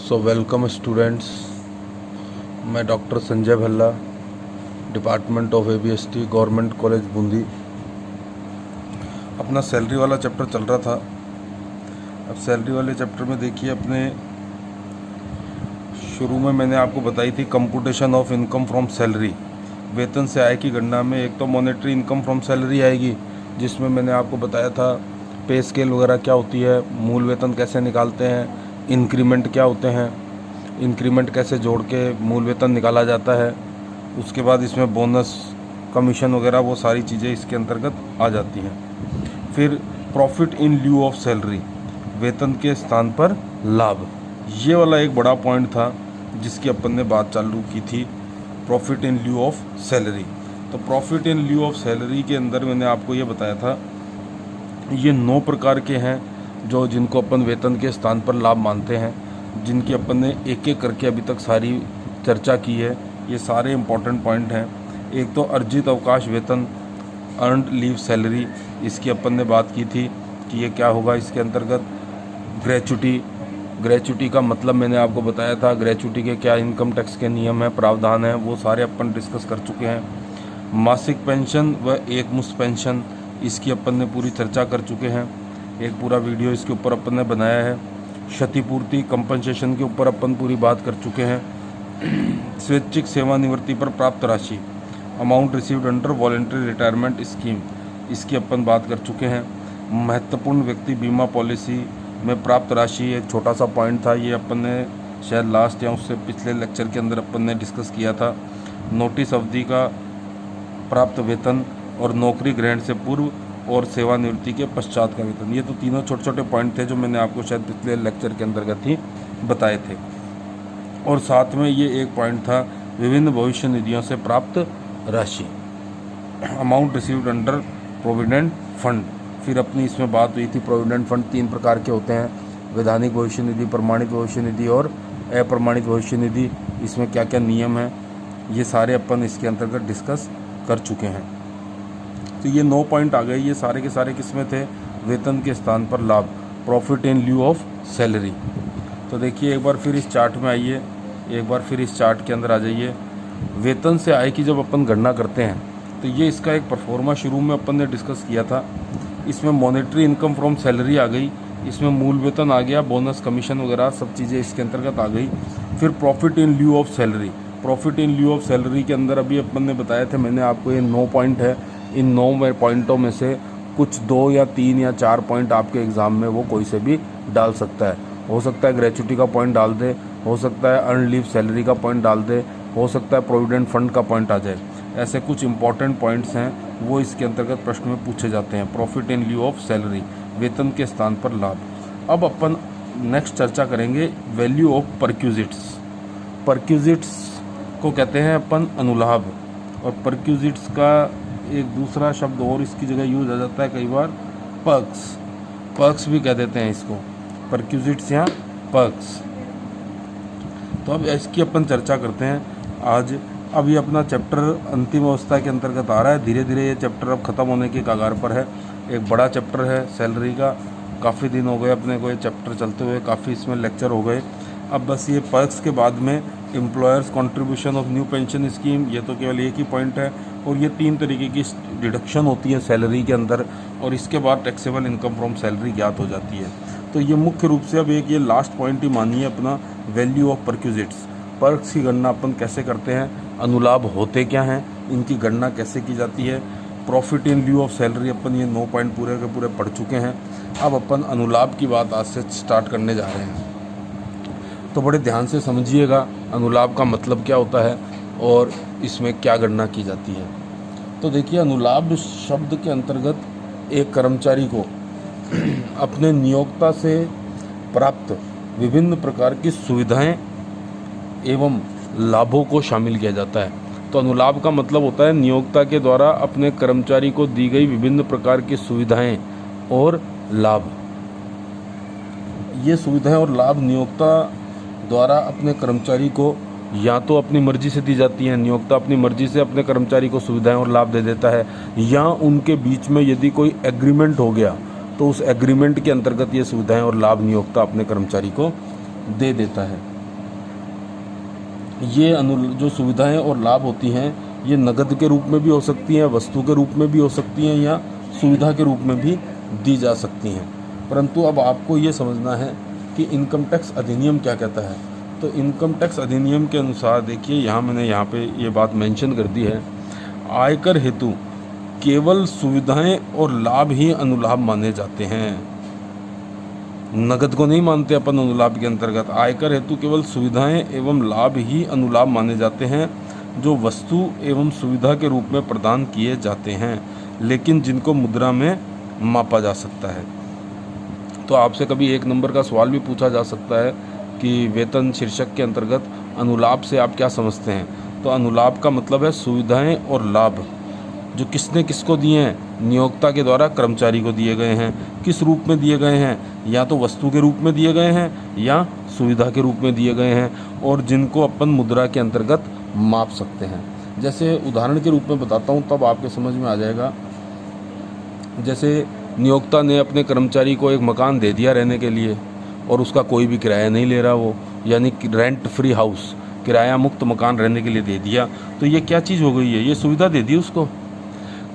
सो welcome students. मैं doctor Sanjay Bhalla, department of ABST, government college Bundi. अपना salary वाला चैप्टर चल रहा था। अब सैलरी वाले चैप्टर में देखिए, अपने शुरू में मैंने आपको बताई थी computation of income from salary. वेतन से आय की गणना में एक तो मॉनेटरी इनकम फ्रॉम सैलरी आएगी, जिसमें मैंने आपको बताया था पे स्केल वगैरह क्या होती है, मूल वेतन कैसे निकालते हैं, इंक्रीमेंट क्या होते हैं, इंक्रीमेंट कैसे जोड़ के मूल वेतन निकाला जाता है। उसके बाद इसमें बोनस, कमीशन वगैरह वो सारी चीज़ें इसके अंतर्गत आ जाती हैं। फिर profit in lieu of salary, वेतन के स्थान पर लाभ, ये वाला एक बड़ा पॉइंट था जिसकी अपन ने बात चालू की थी, profit in lieu of salary. तो profit in lieu of salary के अंदर मैंने आपको ये बताया था, ये 9 प्रकार के हैं जो जिनको अपन वेतन के स्थान पर लाभ मानते हैं, जिनकी अपन ने एक एक करके अभी तक सारी चर्चा की है। ये सारे इम्पोर्टेंट पॉइंट हैं। एक तो अर्जित अवकाश वेतन, अर्नड लीव सैलरी, इसकी अपन ने बात की थी कि ये क्या होगा। इसके अंतर्गत ग्रेच्युटी, ग्रेच्युटी का मतलब मैंने आपको बताया था, ग्रेच्युटी के क्या इनकम टैक्स के नियम हैं, प्रावधान हैं, वो सारे अपन डिस्कस कर चुके हैं। मासिक पेंशन व एक मुश्त पेंशन, इसकी अपन ने पूरी चर्चा कर चुके हैं, एक पूरा वीडियो इसके ऊपर अपन ने बनाया है। क्षतिपूर्ति, कंपनसेशन के ऊपर अपन पूरी बात कर चुके हैं। स्वैच्छिक सेवानिवृत्ति पर प्राप्त राशि, amount received under voluntary retirement scheme, इसकी अपन बात कर चुके हैं। महत्वपूर्ण व्यक्ति बीमा पॉलिसी में प्राप्त राशि, एक छोटा सा पॉइंट था, ये अपन ने शायद लास्ट या उससे पिछले लेक्चर के अंदर अपन ने डिस्कस किया था। नोटिस अवधि का प्राप्त वेतन और नौकरी ग्रहण से पूर्व और सेवानिवृत्ति के पश्चात का वेतन, ये तो तीनों छोटे छोटे पॉइंट थे जो मैंने आपको शायद पिछले लेक्चर के अंतर्गत ही बताए थे। और साथ में ये एक पॉइंट था, विभिन्न भविष्य निधियों से प्राप्त राशि, amount received under provident fund. फिर अपनी इसमें बात हुई थी, प्रोविडेंट फंड 3 प्रकार के होते हैं, वैधानिक भविष्य निधि, प्रमाणित भविष्य निधि और अप्रमाणित भविष्य निधि। इसमें क्या क्या नियम हैं, ये सारे अपन इसके अंतर्गत डिस्कस कर चुके हैं। तो ये 9 पॉइंट आ गए, ये सारे के सारे किसमें थे, वेतन के स्थान पर लाभ, profit in lieu of salary. तो देखिए एक बार फिर इस चार्ट में आइए, एक बार फिर इस चार्ट के अंदर आ जाइए। वेतन से आय की जब अपन गणना करते हैं तो ये इसका एक परफॉर्मा शुरू में अपन ने डिस्कस किया था। इसमें मॉनेटरी इनकम फ्रॉम सैलरी आ गई, इसमें मूल वेतन आ गया, बोनस, कमीशन वगैरह सब चीज़ें इसके अंतर्गत आ गई। फिर profit in lieu of salary, profit in lieu of salary के अंदर अभी अपन ने बताया था, मैंने आपको ये 9 पॉइंट है, इन 9 पॉइंटों में से कुछ 2 या 3 या 4 पॉइंट आपके एग्ज़ाम में वो कोई से भी डाल सकता है। हो सकता है ग्रेच्युटी का पॉइंट डाल दे, हो सकता है अर्न लीव सैलरी का पॉइंट डाल दे, हो सकता है प्रोविडेंट फंड का पॉइंट आ जाए। ऐसे कुछ इंपॉर्टेंट पॉइंट्स हैं, वो इसके अंतर्गत प्रश्न में पूछे जाते हैं। Profit in lieu of salary, वेतन के स्थान पर लाभ। अब अपन नेक्स्ट चर्चा करेंगे वैल्यू ऑफ परक्यूजिट्स। परक्यूजिट्स को कहते हैं अपन अनुलाभ, और परक्यूजिट्स का एक दूसरा शब्द और इसकी जगह यूज आ जाता है कई बार, पर्क्स, पर्क्स भी कह देते हैं इसको, परक्यूजिट्स या पर्क्स। तो अब इसकी अपन चर्चा करते हैं आज। अब ये अपना चैप्टर अंतिम अवस्था के अंतर्गत आ रहा है, धीरे धीरे ये चैप्टर अब ख़त्म होने के कगार पर है। एक बड़ा चैप्टर है सैलरी का, काफ़ी दिन हो गए अपने को ये चैप्टर चलते हुए, काफ़ी इसमें लेक्चर हो गए। अब बस ये पर्क्स के बाद में employers contribution of new pension scheme, ये तो केवल एक ही पॉइंट है। और ये 3 तरीके की डिडक्शन होती है सैलरी के अंदर, और इसके बाद टैक्सेबल इनकम फ्रॉम सैलरी ज्ञात हो जाती है। तो ये मुख्य रूप से अब एक ये लास्ट पॉइंट ही मानिए अपना, वैल्यू ऑफ परक्यूजिट्स। पर्क्स की गणना अपन कैसे करते हैं, अनुलाभ होते क्या हैं, इनकी गणना कैसे की जाती है। Profit in lieu of salary अपन ये 9 पॉइंट पूरे के पूरे पढ़ चुके हैं। अब अपन अनुलाभ की बात आज से स्टार्ट करने जा रहे हैं, तो बड़े ध्यान से समझिएगा अनुलाभ का मतलब क्या होता है और इसमें क्या गणना की जाती है। तो देखिए, अनुलाभ शब्द के अंतर्गत एक कर्मचारी को अपने नियोक्ता से प्राप्त विभिन्न प्रकार की सुविधाएं एवं लाभों को शामिल किया जाता है। तो अनुलाभ का मतलब होता है नियोक्ता के द्वारा अपने कर्मचारी को दी गई विभिन्न प्रकार की सुविधाएं और लाभ। ये सुविधाएं और लाभ नियोक्ता द्वारा अपने कर्मचारी को या तो अपनी मर्जी से दी जाती हैं, नियोक्ता अपनी मर्जी से अपने कर्मचारी को सुविधाएं और लाभ दे देता है, या उनके बीच में यदि कोई एग्रीमेंट हो गया तो उस एग्रीमेंट के अंतर्गत ये सुविधाएं और लाभ नियोक्ता अपने कर्मचारी को दे देता है। ये जो सुविधाएं और लाभ होती हैं ये नकद के रूप में भी हो सकती हैं, वस्तु के रूप में भी हो सकती हैं, या सुविधा के रूप में भी दी जा सकती हैं। परंतु अब आपको ये समझना है कि इनकम टैक्स अधिनियम क्या कहता है। तो इनकम टैक्स अधिनियम के अनुसार देखिए, मैंने यहाँ पे ये बात मेंशन कर दी है, आयकर हेतु केवल सुविधाएं और लाभ ही अनुलाभ माने जाते हैं। नगद को नहीं मानते अपन अनुलाभ के अंतर्गत। आयकर हेतु केवल सुविधाएं एवं लाभ ही अनुलाभ माने जाते हैं जो वस्तु एवं सुविधा के रूप में प्रदान किए जाते हैं, लेकिन जिनको मुद्रा में मापा जा सकता है। तो आपसे कभी 1 नंबर का सवाल भी पूछा जा सकता है कि वेतन शीर्षक के अंतर्गत अनुलाभ से आप क्या समझते हैं। तो अनुलाभ का मतलब है सुविधाएं और लाभ जो किसने किसको दिए हैं, नियोक्ता के द्वारा कर्मचारी को दिए गए हैं। किस रूप में दिए गए हैं, या तो वस्तु के रूप में दिए गए हैं या सुविधा के रूप में दिए गए हैं, और जिनको अपन मुद्रा के अंतर्गत माप सकते हैं। जैसे उदाहरण के रूप में बताता हूँ, तब आपके समझ में आ जाएगा। जैसे नियोक्ता ने अपने कर्मचारी को एक मकान दे दिया रहने के लिए, और उसका कोई भी किराया नहीं ले रहा वो, यानी कि रेंट फ्री हाउस, किराया मुक्त मकान रहने के लिए दे दिया। तो ये क्या चीज़ हो गई है, ये सुविधा दे दी उसको।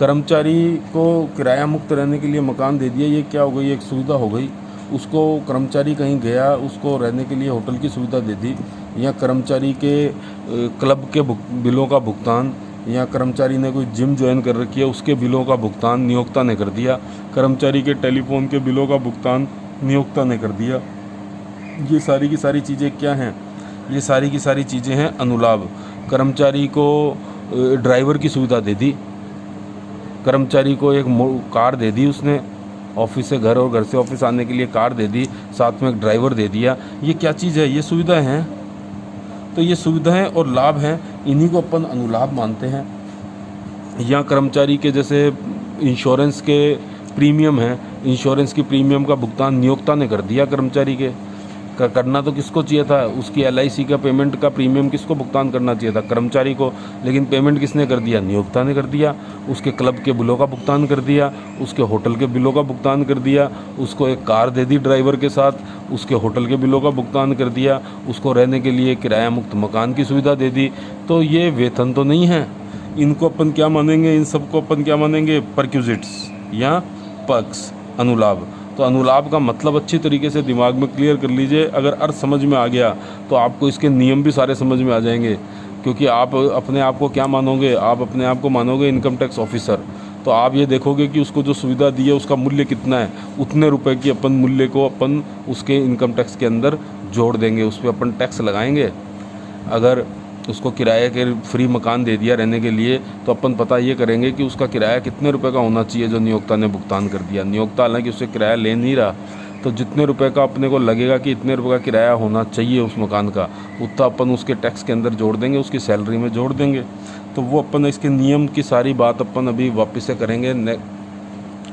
कर्मचारी को किराया मुक्त रहने के लिए मकान दे दिया, ये क्या हो गई, एक सुविधा हो गई। उसको कर्मचारी कहीं गया, उसको रहने के लिए होटल की सुविधा दे दी, या कर्मचारी के क्लब के बिलों का भुगतान, या कर्मचारी ने कोई जिम ज्वाइन कर रखी है उसके बिलों का भुगतान नियोक्ता ने कर दिया। कर्मचारी के टेलीफोन के बिलों का भुगतान नियोक्ता ने कर दिया। ये सारी की सारी चीज़ें क्या हैं, ये सारी की सारी चीज़ें हैं अनुलाभ। कर्मचारी को ड्राइवर की सुविधा दे दी, कर्मचारी को एक कार दे दी उसने, ऑफिस से घर और घर से ऑफिस आने के लिए कार दे दी, साथ में एक ड्राइवर दे दिया। ये क्या चीज़ है, ये सुविधाएं हैं। तो ये सुविधाएं और लाभ हैं, इन्हीं को अपन अनुलाभ मानते हैं। या कर्मचारी के जैसे इंश्योरेंस के प्रीमियम है, इंश्योरेंस की प्रीमियम का भुगतान नियोक्ता ने कर दिया कर्मचारी के। करना तो किसको चाहिए था, उसकी LIC का पेमेंट का प्रीमियम किसको भुगतान करना चाहिए था, कर्मचारी को, लेकिन पेमेंट किसने कर दिया, नियोक्ता ने कर दिया। उसके क्लब के बिलों का भुगतान कर दिया, उसके होटल के बिलों का भुगतान कर दिया, उसको एक कार दे दी ड्राइवर के साथ, उसके होटल के बिलों का भुगतान कर दिया, उसको रहने के लिए किराया मुक्त मकान की सुविधा दे दी। तो ये वेतन तो नहीं है, इनको अपन क्या मानेंगे, इन सबको अपन क्या मानेंगे, परक्यूजिट्स या पर्क्स, अनुलाभ। तो अनुलाभ का मतलब अच्छी तरीके से दिमाग में क्लियर कर लीजिए। अगर अर्थ समझ में आ गया तो आपको इसके नियम भी सारे समझ में आ जाएंगे, क्योंकि आप अपने आप को क्या मानोगे, आप अपने आप को मानोगे इनकम टैक्स ऑफिसर। तो आप ये देखोगे कि उसको जो सुविधा दी है उसका मूल्य कितना है, उतने रुपए की अपन मूल्य को अपन उसके इनकम टैक्स के अंदर जोड़ देंगे, उस पर अपन टैक्स लगाएंगे। अगर उसको किराए के फ्री मकान दे दिया रहने के लिए, तो अपन पता ये करेंगे कि उसका किराया कितने रुपए का होना चाहिए जो नियोक्ता ने भुगतान कर दिया। नियोक्ता हालांकि उससे किराया ले नहीं रहा, तो जितने रुपए का अपने को लगेगा कि इतने रुपए का किराया होना चाहिए उस मकान का, उतना अपन उसके टैक्स के अंदर जोड़ देंगे, उसकी सैलरी में जोड़ देंगे। तो वो अपन इसके नियम की सारी बात अपन अभी वापस से करेंगे।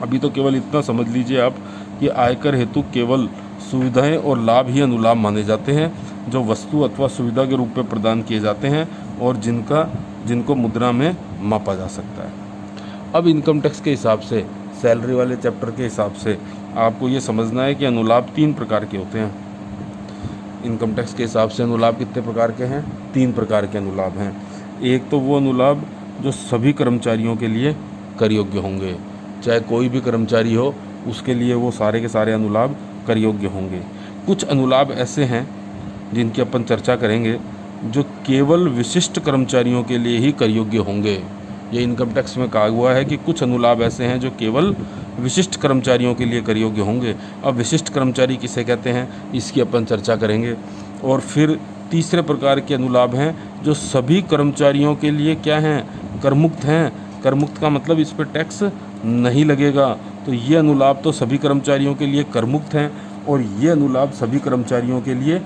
अभी तो केवल इतना समझ लीजिए आप कि आयकर हेतु केवल सुविधाएं और लाभ ही अनुलाभ माने जाते हैं जो वस्तु अथवा सुविधा के रूप में प्रदान किए जाते हैं और जिनको मुद्रा में मापा जा सकता है। अब इनकम टैक्स के हिसाब से, सैलरी वाले चैप्टर के हिसाब से आपको ये समझना है कि अनुलाभ 3 प्रकार के होते हैं। इनकम टैक्स के हिसाब से अनुलाभ कितने प्रकार के हैं, 3 प्रकार के अनुलाभ हैं। एक तो वो अनुलाभ जो सभी कर्मचारियों के लिए कर योग्य होंगे, चाहे कोई भी कर्मचारी हो उसके लिए वो सारे के सारे अनुलाभ कर योग्य होंगे। कुछ अनुलाभ ऐसे हैं जिनकी अपन चर्चा करेंगे जो केवल विशिष्ट कर्मचारियों के लिए ही कर योग्य होंगे। ये इनकम टैक्स में कहा हुआ है कि कुछ अनुलाभ ऐसे हैं जो केवल विशिष्ट कर्मचारियों के लिए कर योग्य होंगे। अब विशिष्ट कर्मचारी किसे कहते हैं इसकी अपन चर्चा करेंगे। और फिर तीसरे प्रकार के अनुलाभ हैं जो सभी कर्मचारियों के लिए क्या हैं, करमुक्त हैं। करमुक्त का मतलब इस पर टैक्स नहीं लगेगा। तो ये अनुलाभ तो सभी कर्मचारियों के लिए करमुक्त हैं और ये अनुलाभ सभी कर्मचारियों के लिए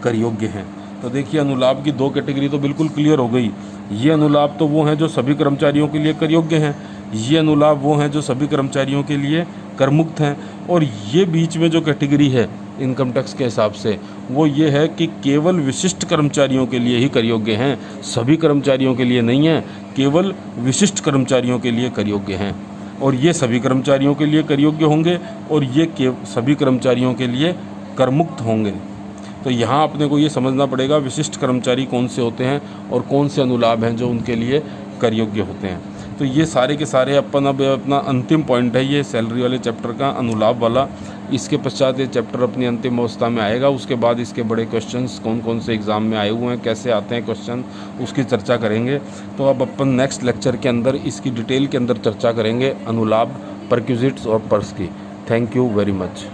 कर योग्य हैं। तो देखिए अनुलाभ की 2 कैटेगरी तो बिल्कुल क्लियर हो गई। ये अनुलाभ तो वो हैं जो सभी कर्मचारियों के लिए कर योग्य हैं, ये अनुलाभ वो हैं जो सभी कर्मचारियों के लिए करमुक्त हैं, और ये बीच में जो कैटेगरी है इनकम टैक्स के हिसाब से वो ये है कि केवल विशिष्ट कर्मचारियों के लिए ही कर योग्य हैं, सभी कर्मचारियों के लिए नहीं है, केवल विशिष्ट कर्मचारियों के लिए कर योग्य हैं। और ये सभी कर्मचारियों के लिए कर योग्य होंगे और ये सभी कर्मचारियों के लिए करमुक्त होंगे। तो यहाँ अपने को ये समझना पड़ेगा विशिष्ट कर्मचारी कौन से होते हैं और कौन से अनुलाभ हैं जो उनके लिए कर योग्य होते हैं। तो ये सारे के सारे अपन अब अपना अंतिम पॉइंट है ये सैलरी वाले चैप्टर का, अनुलाभ वाला। इसके पश्चात ये चैप्टर अपनी अंतिम अवस्था में आएगा। उसके बाद इसके बड़े क्वेश्चंस कौन कौन से एग्ज़ाम में आए हुए हैं, कैसे आते हैं क्वेश्चन, उसकी चर्चा करेंगे। तो अब अपन नेक्स्ट लेक्चर के अंदर इसकी डिटेल के अंदर चर्चा करेंगे अनुलाभ, परक्विजिट्स और पर्स की। Thank you very much.